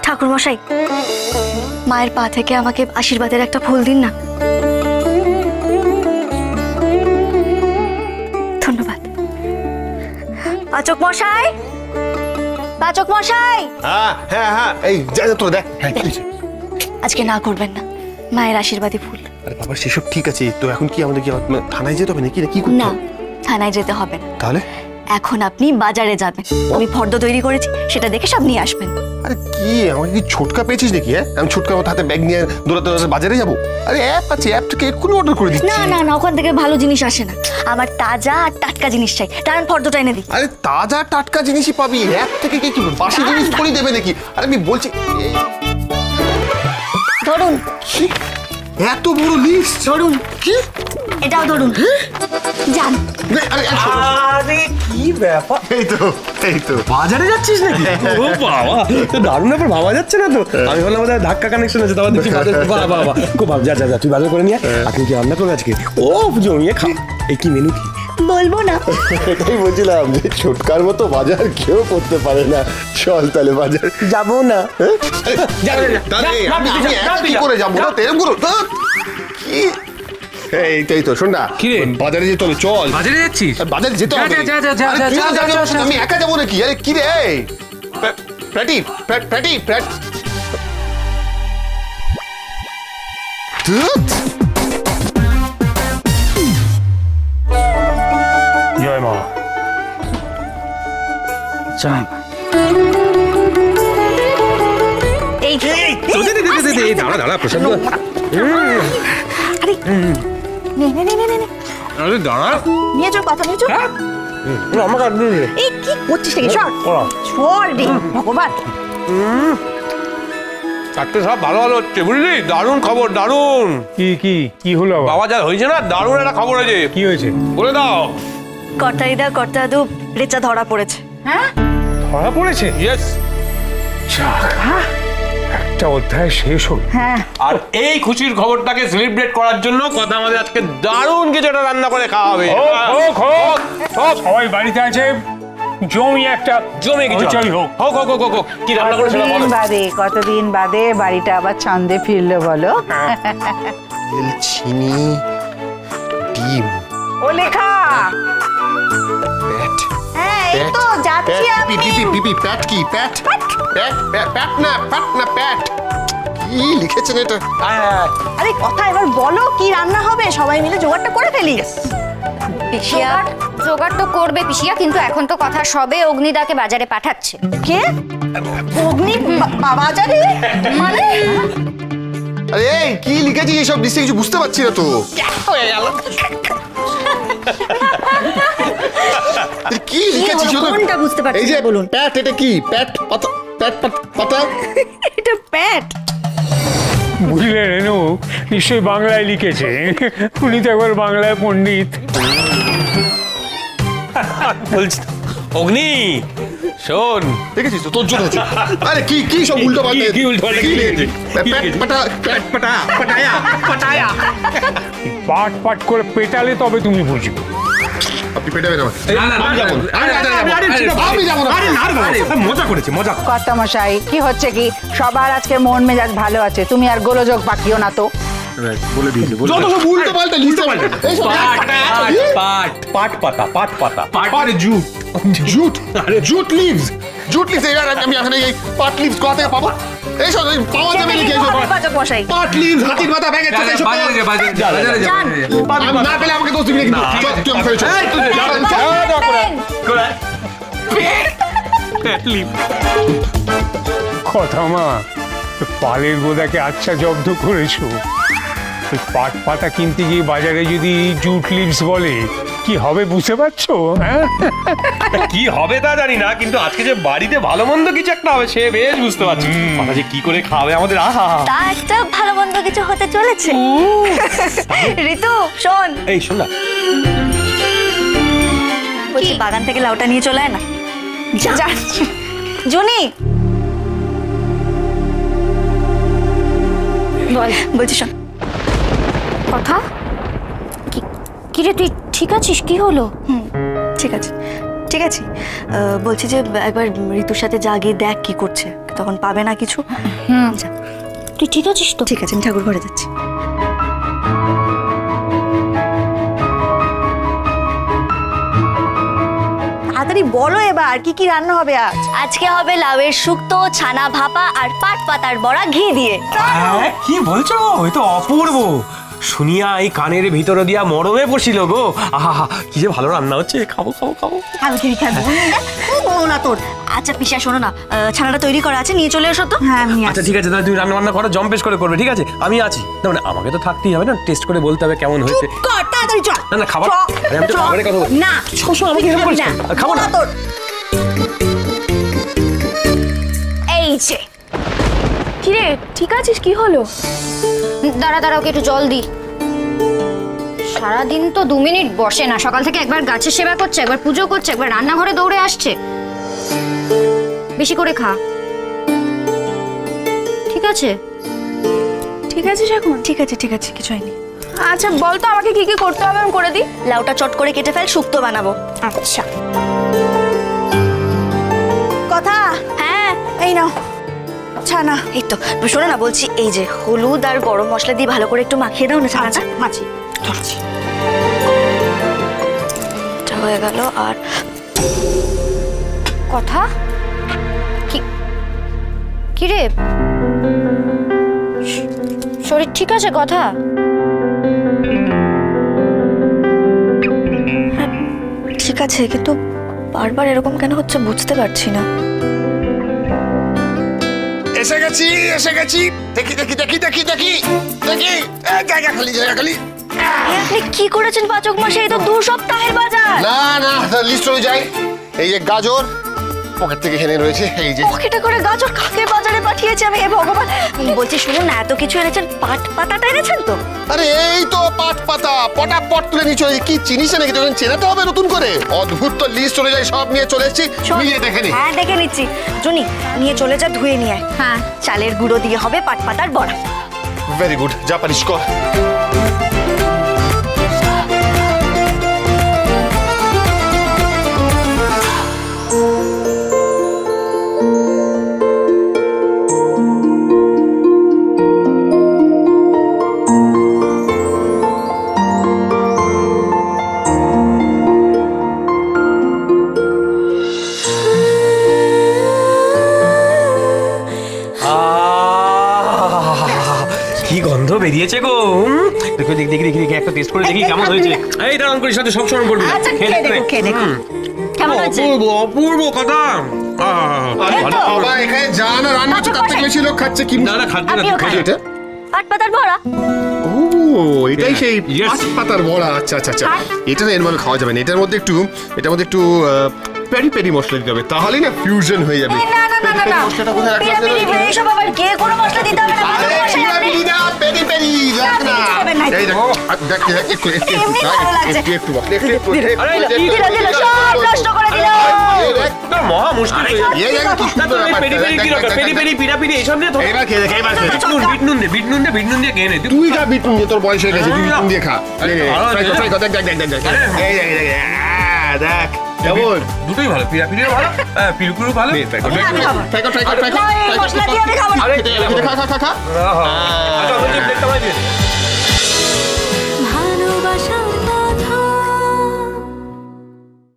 ঠাকুরমশাই, মায়ের পা থেকে আমাকে আশীর্বাদের একটা ফুল দিন না। ধন্যবাদ। পাচক মশাই, পাচক মশাই। হ্যাঁ হ্যাঁ হ্যাঁ, এই যা যা তোরা দেখ। হ্যাঁ, আজকে না করবেন না, মায়ের আশীর্বাদী ফুল। আরে বাবা, সেসব ঠিক আছে, তো এখন কি আমাদের কি থানায় যেতে হবে নাকি? কি না, থানায় যেতে হবে না। তাহলে এখন আপনি বাজারে যাবেন, আমি ফর্দ তৈরি করেছি, সেটা দেখে সব নিয়ে আসবেন। আরে কি, আমাকে কি ছোটকা পেয়েছিস নাকি? হ্যাঁ, আমি ছোটকা মতো হাতে ব্যাগ নিয়ে দৌড়াতে বাজারে যাবো? আরে অ্যাপ আছে, অ্যাপ থেকে এক্ষুনি অর্ডার করে দিচ্ছি। না না না, ওখান থেকে ভালো জিনিস আসে না, আমার তাজা আর টাটকা জিনিস চাই। টান ফর্দটা এনে দিই। আরে তাজা টাটকা জিনিসই পাবি, অ্যাপ থেকে কি বাসি জিনিস করে দেবে নাকি? আরে আমি বলছি, ধরুন। এত বড় লিস্ট? ধরুন। কি? এটাও ধরুন। যান। আরে কি ব্যাপার, এই তো বাজারে যাচ্ছিস নাকি? ও বাবা, তো দারুণ ব্যাপার, ভাবা যাচ্ছে না তো। আমি বললাম বোধহয় ধাক্কা কানেকশন আছে, তারপর দেখছি বাজার। বাবা বাবা, খুব ভাব, যা যা যা, তুই বাজার করে নিয়ে আপনি কি রান্না করবে আজকে? ও জমিয়ে খা। এই কি মেনু কি বলবো না। এটাই বলছিলাম যে ছোটকার মতো বাজার কেউ করতে পারে না। চল তাহলে বাজার যাবো না। কি করে যাবো না? কি এই তো শোন না, বাজারে যেতে হবে, চল। বাজারে যাচ্ছিস? বাজারে যেতে হবে। আমি একা যাবো নাকি? আরে কি রে প্যাটি প্যাটি প্যাট। জয় মা। জয় মা। এই দাঁড়া দাঁড়া, প্রসাদ। আরে নে নে নে নে নে, আরে দাঁড়া, নিয়ে যাও, কথা নিয়ে যাও। আমাকে এই কি করছিস নাকি? সর রে ভগবান। চারটে সব ভালো ভালো হচ্ছে, বুঝলি? দারুণ খবর, দারুণ। কি কি কি হলো বাবা যা হয়েছে না, দারুণ একটা খবর আছে। কি হয়েছে বলে দাও। কর্তারিদা কর্তাদু রেচা ধরা পড়েছে। হ্যাঁ, ধরা পড়েছে? ইয়েস। একটা অধ্যায় শেষ হল। হ্যাঁ, আর এই খুশির খবরটাকে সেলিব্রেট করার জন্য কথা আমাদের আজকে দারুণ কিছু একটা রান্না করে খাওয়া হবে। সবাই বাড়িতে আছে, জমি একটা জমে কিছু হোক। হোক হোক হোক হোক। কি রান্না করে সেটা বলো। কতদিন বাদে বাড়িটা আবার ছন্দে ফিরলো বলো। চিনি, ডিম, ও লেখা। প্যাট। হ্যাঁ, এই তো যাচ্ছি আমি। পিপি প্যাট কি? প্যাট প্যাট না, প্যাট। কি লিখেছেন এটা? আরে কথা এবার বলো, কি রান্না হবে? সবাই মিলে জোগাড়টা করে ফেলি। পিসিয়া জোগাড় তো করবে পিসিয়া, কিন্তু এখন তো কথা সবে অগ্নিদাকে বাজারে পাঠাচ্ছে। কে? অগ্নি বাজারে? মানে আরে এই কি লিখেছিস এসব লিস্টে? কিছু বুঝতে পারছি না তো। কি লিখেছিস? কোনটা বুঝতে পারছি না বলুন। প্যাট, এটা কি? প্যাট পাতা, প্যাট পাতা। এটা প্যাট। বুঝলে রেনু, নিশ্চয়ই বাংলায় লিখেছে। উনি তো একবার বাংলায় পণ্ডিত। বলছি অগ্নি, শোন, দেখেছিস তো তোর জন্য হচ্ছে। আরে কি কি সব উল্টো পাল্টা? কি উল্টো পাল্টা কি লিখেছে? পাটায়া। পাট পাট করে পেটালে তবে তুমি বুঝবে। আপনি পেটাবেন আমার? মজা করেছি, মজা। কর্তামশাই, কি হচ্ছে কি? সবার আজকে মন মেজাজ ভালো আছে, তুমি আর গোলযোগ পাকিও না তো। বলে দিয়েছি, যত সব উল্টো পাল্টা লিস্টে পাট পাতা, পাট পাতা, পাট জুট, জুট লিভস। এবার আমি এখানে এই পাট লিভস কোথা থেকে পাবো? এইসব পাওয়া যাবে নাকি? পাচক মশাই, পাট লিভস, হাতির মাথা, ব্যাগের চোখে এইসব না পেলে আমাকে দোষ দিবি নাকি? তুই আমাকে কথা মা, পালের বোদাকে আচ্ছা জব্দ করেছো। পাট পাতা কিনতে গিয়ে বাজারে যদি জুট লিভস বলে, কি হবে বুঝতে পারছো? হ্যাঁ, কি হবে তা জানি না, কিন্তু আজকে যে বাড়িতে ভালো মন্দ কিছু একটা হবে সে বেশ বুঝতে পারছি। কথা যে কি করে খাবে আমাদের, আহা। তা একটা ভালো মন্দ কিছু হতে চলেছে। ঋতু শোন, এই শোন না, বলছি বাগান থেকে লাউটা নিয়ে চলে আয় না। যা জুনি, বলছি শোন। কথা কিরে, তুই ঠিক আছিস? কি হলো? ঠিক আছে, ঠিক আছে, বলছি যে একবার ঋতুর সাথে যা গিয়ে দেখ কি করছে, তখন পাবে না কিছু। যা। তুই ঠিক আছিস তো? ঠিক আছে, আমি ঠাকুর ঘরে যাচ্ছি। তাড়াতাড়ি বলো এবার কি কি রান্না হবে আজ? আজকে হবে লাউয়ের শুক্তো, ছানা ভাপা আর পাট পাতার বড়া ঘি দিয়ে। কি বলছো? এ তো অপূর্ব। শুনিয়া এই কানের ভিতরে দিয়া মরমে বসিল গো। আহা, কি যে ভালো রান্না হচ্ছে। খাবো খাবো খাবো। খাবো না তোর। আচ্ছা পিসা শোনো না, ছানাটা তৈরি করা আছে, নিয়ে চলে এসো তো। হ্যাঁ আমি আচ্ছা ঠিক আছে, তাহলে তুমি রান্না বান্না করো, জম্পেশ করে করবে, ঠিক আছে? আমি আছি। না মানে আমাকে তো থাকতেই হবে না, টেস্ট করে বলতে হবে কেমন হয়েছে। কর তাড়াতাড়ি চল। না না খাবার, আরে আমি তো খাবারের কথা বলছি। না সবসময় আমাকে এরকম বলছিস। খাবো না তোর। এই যে কিরে, ঠিক আছিস? কি হলো? দাঁড়া দাঁড়া, ওকে একটু জল দি। সারাদিন তো 2 মিনিট বসে না, সকাল থেকে একবার গাছের সেবা করছে, একবার পুজো করছে, একবার রান্নাঘরে দৌড়ে আসছে। বেশি করে খা, ঠিক আছে? ঠিক আছিস এখন? ঠিক আছে ঠিক আছে, কিছু হয়নি। আচ্ছা বল তো আমাকে কি কি করতে হবে, আমি করে দিই। লাউটা চট করে কেটে ফেল, শুক্তো বানাবো। আচ্ছা কথা। হ্যাঁ এই নাও ছানা। এই তো শোনো না, বলছি এই যে হলুদ আর গরম মশলা দিয়ে ভালো করে একটু মাখিয়ে দাও না ছানাটা। মাছি ধরছি। এটা হয়ে গেল। আর কথা কি রে, শরীর ঠিক আছে? কথা ঠিক আছে, কিন্তু বারবার এরকম কেন হচ্ছে বুঝতে পারছি না। এসে গেছি এসে গেছি। দেখি দেখি দেখি দেখি দেখি দেখি, জায়গা খালি জায়গা খালি। আপনি কি করেছেন পাচক মাসে? এই তো 2 সপ্তাহের বাজার। না না, লিস্ট অনুযায়ী এই যে গাজর পকেট থেকে হেনে রয়েছে, এই যে পকেটে করে গাজর কাকে বাজারে পাঠিয়েছে আমি, এ ভগবান। বলছি শুনুন না, এত কিছু এনেছেন, পাট পাতাটা এনেছেন তো? আরে এই তো পাট পাতা, পটাপট তুলে নিয়ে চলে। কি চিনিস নাকি তোকে চেনাতে হবে নতুন করে? অদ্ভুত তো লিস্ট অনুযায়ী সব নিয়ে চলে এসেছি, মিলিয়ে দেখে নি। হ্যাঁ দেখে নিচ্ছি। জুনি নিয়ে চলে যা, ধুয়ে নিয়ে আয়। হ্যাঁ চালের গুঁড়ো দিয়ে হবে পাট পাতার বড়া। ভেরি গুড, যা পারিস কর। কি গন্ধ বেরিয়েছে গো। দেখো দেখি দেখি দেখি একটা টেস্ট করে দেখি কেমন হয়েছে। এই দাঁড়ান করিস সাথে সব সময় করবি না। আচ্ছা খেয়ে দেখো খেয়ে দেখো কেমন হয়েছে। অপূর্ব অপূর্ব কথা। বাবা এখানে যা না রান্না হচ্ছে তার থেকে বেশি লোক খাচ্ছে। কি না না খাচ্ছি না, আমিও খাই খাই। এটা। পাট পাতার বড়া। ও এটাই সেই Yes. পাট পাতার বড়া। আচ্ছা আচ্ছা আচ্ছা, এটা না এরভাবে খাওয়া যাবে না। এটার মধ্যে একটু পেরি পেরি মশলা দিতে হবে, তাহলেই না ফিউশন হয়ে যাবে। না না না না না, মশলাটা কোথায় রাখলাম যেন? এইসব আবার কে কোনো মশলা দিতে হবে না। আরে পিরামিড না, পেরি পেরি রাখ না। এই দেখো, দেখ দেখ একটু একটু এমনি ভালো লাগছে। একটু একটু একটু আরে দিল সব নষ্ট করে দিল। না মহা মুশকিল হয়ে যাবে। এই দেখো কি না তো সুন্দর এই ব্যাপার। পেরি পেরি কি দরকার? পেরি পেরি পিরাপিরি এইসব দিয়ে তো। এবার খেয়ে দেখ, এবার খেয়ে দেখ। বিট নুন বিট নুন দিয়ে খেয়ে নে তুই। তুই খা বিট নুন দিয়ে, তোর বয়স হয়ে গেছে, তুই বিট নুন দিয়ে খা। আরে, ট্রাই কর, দেখ দেখ দেখ দেখ দেখ। এই দেখ দেখ দেখ কেমন। দুটোই ভালো, পিরাপিরিও ভালো, পিরুকুরু ভালো। ট্রাই কর ট্রাই কর ট্রাই কর। মশলা দিয়ে আমি খাবো না। আরে খা খা খা খা। আচ্ছা, আমাকে প্লেটটা বানিয়ে দে।